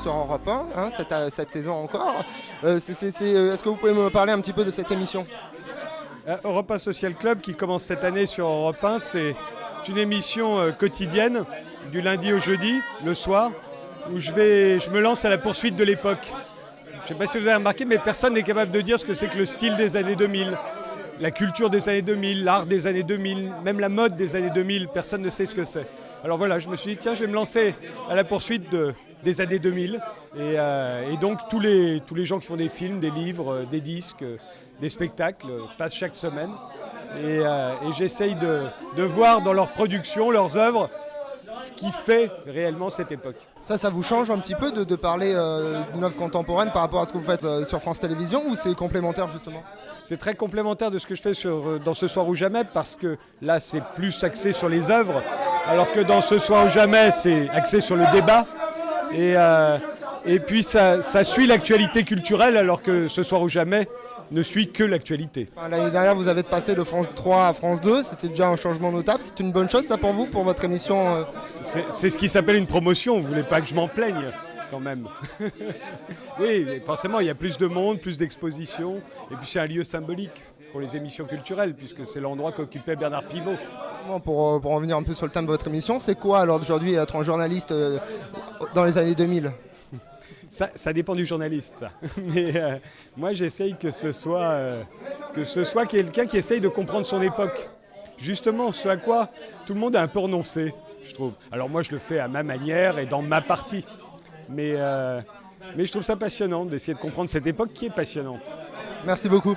sur Europe 1, hein, cette saison encore. Est-ce que vous pouvez me parler un petit peu de cette émission ? Europe 1 Social Club qui commence cette année sur Europe 1, c'est une émission quotidienne du lundi au jeudi, le soir, où je me lance à la poursuite de l'époque. Je ne sais pas si vous avez remarqué, mais personne n'est capable de dire ce que c'est que le style des années 2000, la culture des années 2000, l'art des années 2000, même la mode des années 2000, personne ne sait ce que c'est. Alors voilà, je me suis dit, tiens, je vais me lancer à la poursuite des années 2000. Et donc tous les gens qui font des films, des livres, des disques, des spectacles passent chaque semaine. Et j'essaye de voir dans leur production, leurs œuvres, ce qui fait réellement cette époque. Ça vous change un petit peu de parler d'une œuvre contemporaine par rapport à ce que vous faites sur France Télévisions, ou c'est complémentaire justement ? C'est très complémentaire de ce que je fais dans Ce Soir ou Jamais, parce que là c'est plus axé sur les œuvres, alors que dans Ce Soir ou Jamais c'est axé sur le débat. Et puis ça suit l'actualité culturelle, alors que Ce Soir ou Jamais ne suit que l'actualité. L'année dernière, vous avez passé de France 3 à France 2, c'était déjà un changement notable. C'est une bonne chose ça pour vous, pour votre émission C'est ce qui s'appelle une promotion, vous ne voulez pas que je m'en plaigne quand même. Oui, forcément, il y a plus de monde, plus d'expositions, et puis c'est un lieu symbolique pour les émissions culturelles, puisque c'est l'endroit qu'occupait Bernard Pivot. Pour revenir un peu sur le thème de votre émission, c'est quoi alors aujourd'hui être un journaliste dans les années 2000 ? Ça dépend du journaliste, ça. Mais moi, j'essaye que ce soit quelqu'un qui essaye de comprendre son époque. Justement, ce à quoi tout le monde a un peu renoncé, je trouve. Alors moi, je le fais à ma manière et dans ma partie. Mais je trouve ça passionnant d'essayer de comprendre cette époque qui est passionnante. Merci beaucoup.